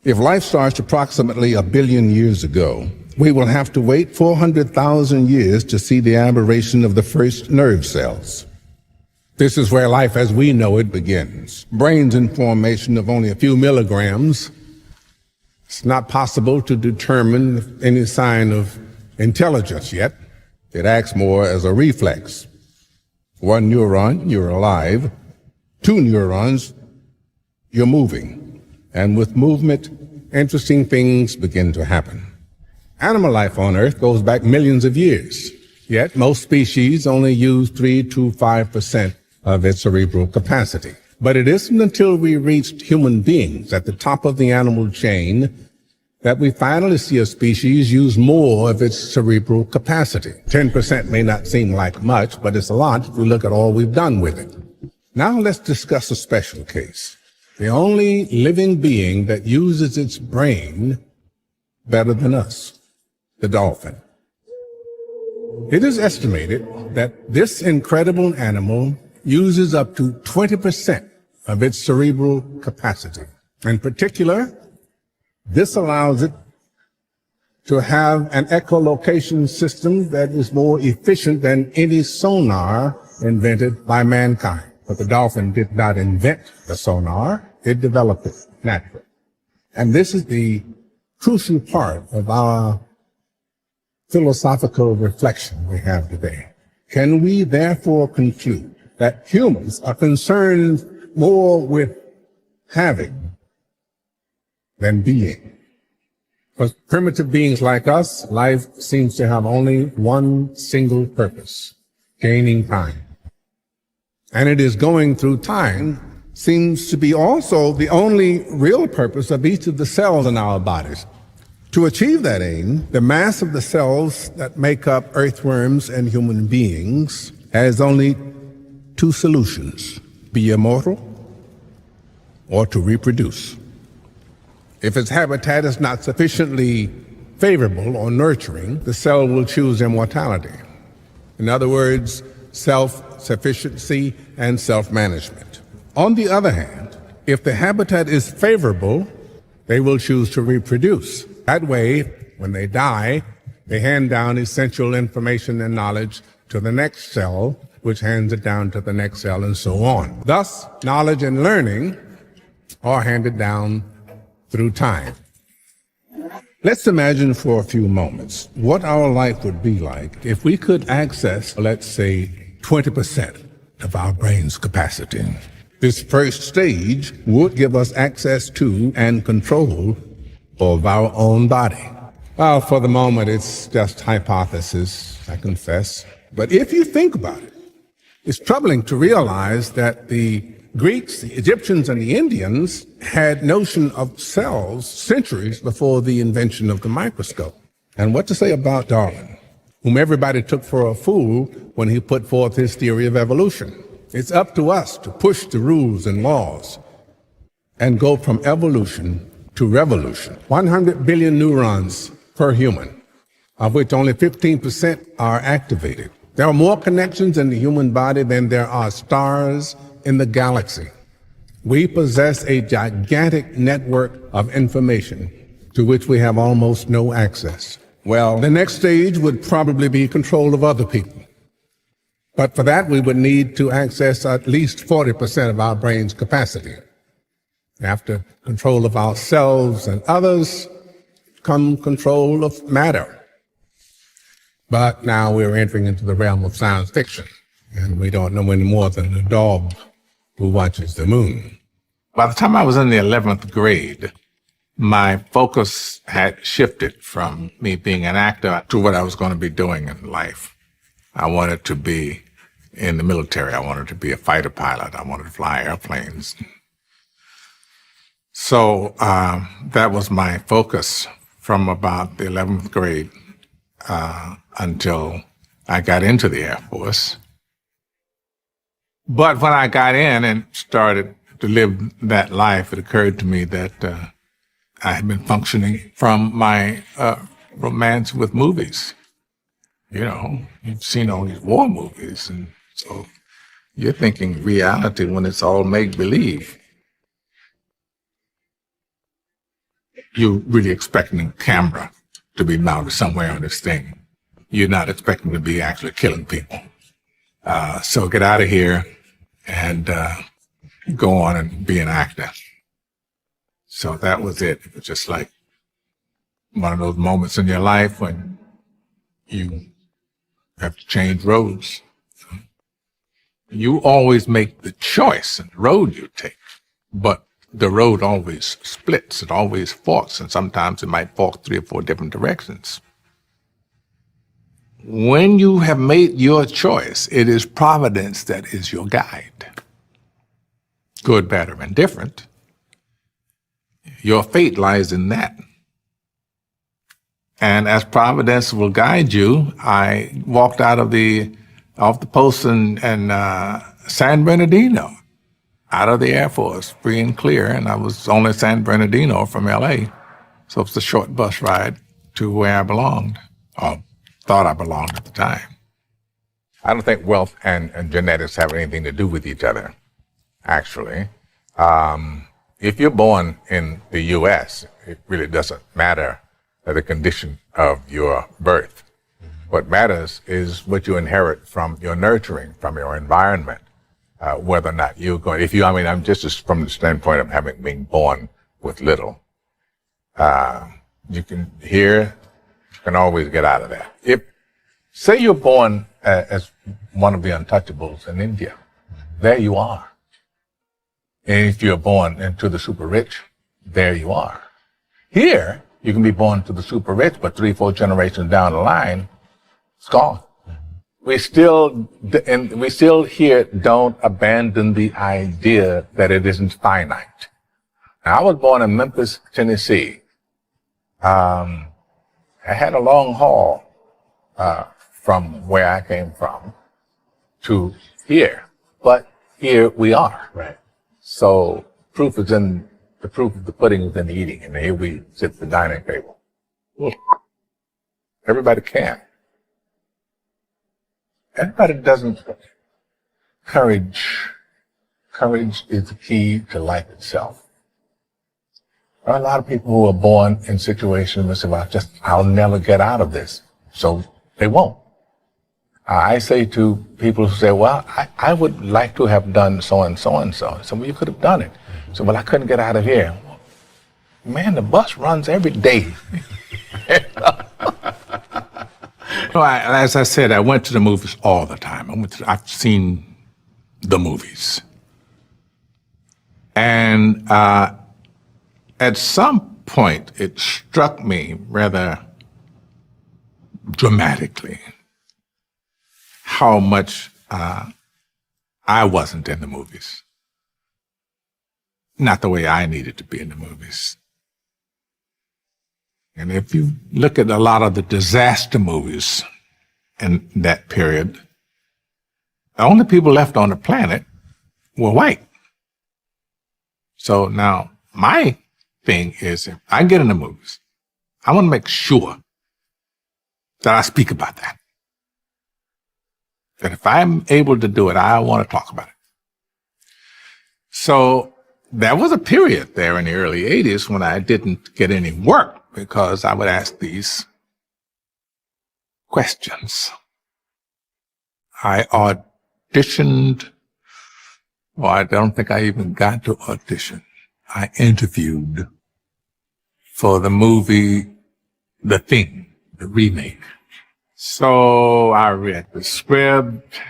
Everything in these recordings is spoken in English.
If life starts approximately 1 billion years ago, we will have to wait 400,000 years to see the aberration of the first nerve cells. This is where life as we know it begins. Brains in formation of only a few milligrams. It's not possible to determine any sign of intelligence yet. It acts more as a reflex. 1 neuron, you're alive. 2 neurons, you're moving. And with movement, interesting things begin to happen. Animal life on Earth goes back millions of years, yet most species only use 3 to 5% of its cerebral capacity. But it isn't until we reached human beings at the top of the animal chain that we finally see a species use more of its cerebral capacity. 10% may not seem like much, but it's a lot if we look at all we've done with it. Now let's discuss a special case. The only living being that uses its brain better than us, the dolphin. It is estimated that this incredible animal uses up to 20% of its cerebral capacity. In particular, this allows it to have an echolocation system that is more efficient than any sonar invented by mankind. But the dolphin did not invent the sonar. It developed it naturally. And this is the crucial part of our philosophical reflection we have today. Can we therefore conclude that humans are concerned more with having than being? For primitive beings like us, life seems to have only one single purpose: gaining time. And it is going through time seems to be also the only real purpose of each of the cells in our bodies. To achieve that aim, the mass of the cells that make up earthworms and human beings has only 2 solutions: be immortal or to reproduce. If its habitat is not sufficiently favorable or nurturing, the cell will choose immortality. In other words, self-sufficiency and self-management. On the other hand, if the habitat is favorable, they will choose to reproduce. That way, when they die, they hand down essential information and knowledge to the next cell, which hands it down to the next cell, and so on. Thus, knowledge and learning are handed down through time. Let's imagine for a few moments what our life would be like if we could access, let's say, 20% of our brain's capacity. This first stage would give us access to and control of our own body. Well, for the moment, it's just hypothesis, I confess. But if you think about it, it's troubling to realize that the Greeks, the Egyptians, and the Indians had notion of cells centuries before the invention of the microscope. And what to say about Darwin, whom everybody took for a fool when he put forth his theory of evolution? It's up to us to push the rules and laws and go from evolution to revolution. 100 billion neurons per human, of which only 15% are activated. There are more connections in the human body than there are stars in the galaxy. We possess a gigantic network of information to which we have almost no access. Well, the next stage would probably be control of other people. But for that, we would need to access at least 40% of our brain's capacity. After control of ourselves and others, come control of matter. But now we're entering into the realm of science fiction, and we don't know any more than the dog who watches the moon. By the time I was in the 11th grade, my focus had shifted from me being an actor to what I was going to be doing in life. I wanted to be in the military. I wanted to be a fighter pilot. I wanted to fly airplanes. So that was my focus from about the 11th grade until I got into the Air Force. But when I got in and started to live that life, it occurred to me that I had been functioning from my romance with movies. You know, you've seen all these war movies, and so you're thinking reality when it's all make-believe. you're really expecting a camera to be mounted somewhere on this thing. You're not expecting to be actually killing people. So get out of here and go on and be an actor. So that was it. It was just like one of those moments in your life when you have to change roads. You always make the choice in the road you take, but the road always splits. It always forks, and sometimes it might fork 3 or 4 different directions. When you have made your choice, it is providence that is your guide. Good, bad, or indifferent. Your fate lies in that. And as providence will guide you, I walked out of off the post in San Bernardino, out of the Air Force, free and clear, and I was only San Bernardino from LA. So it's a short bus ride to where I belonged, or thought I belonged at the time. I don't think wealth and genetics have anything to do with each other, actually. If you're born in the U.S., it really doesn't matter the condition of your birth. What matters is what you inherit from your nurturing, from your environment, whether or not you're going, I'm just from the standpoint of having been born with little. You can always get out of that. Say you're born as one of the untouchables in India, there you are. And if you're born into the super rich, there you are. Here, you can be born to the super rich, but 3, 4 generations down the line, it's gone. We still here don't abandon the idea that it isn't finite. Now, I was born in Memphis, Tennessee. I had a long haul from where I came from to here, but here we are. Right. So proof of the pudding is in the eating, and here we sit at the dining table. Everybody can. Everybody doesn't. Courage is the key to life itself. There are a lot of people who are born in situations that say, well, I'll never get out of this. So they won't. I say to people who say, well, I would like to have done so and so and so. So, well, you could have done it. So, well, I couldn't get out of here. Man, the bus runs every day. As I said, I went to the movies all the time. I've seen the movies. And at some point, it struck me rather dramatically how much I wasn't in the movies. Not the way I needed to be in the movies. And if you look at a lot of the disaster movies in that period, the only people left on the planet were white. So now my thing is, if I get in the movies, I want to make sure that I speak about that. That if I'm able to do it, I want to talk about it. So there was a period there in the early 80s when I didn't get any work because I would ask these questions. I auditioned, well, I don't think I even got to audition. I interviewed for the movie The Thing, the remake. So I read the script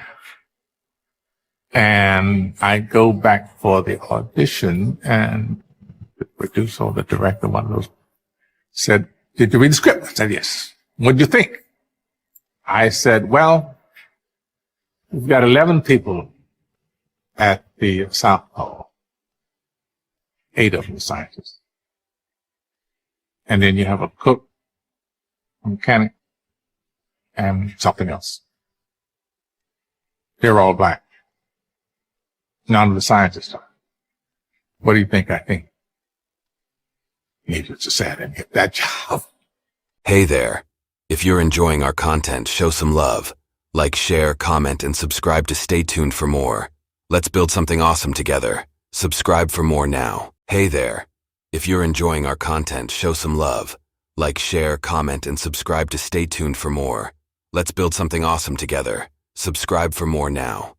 and I go back for the audition, and the producer or the director, one of those, said, "Did you read the script?" I said, "Yes." "What did you think?" I said, "Well, we've got 11 people at the South Pole, 8 of them scientists. And then you have a cook, a mechanic, and something else. They're all black. None of the scientists are. What do you think I think?" Needless to say, I didn't get that job. Hey there. If you're enjoying our content, show some love. Like, share, comment, and subscribe to stay tuned for more. Let's build something awesome together. Subscribe for more now. Hey there. If you're enjoying our content, show some love. Like, share, comment, and subscribe to stay tuned for more. Let's build something awesome together. Subscribe for more now.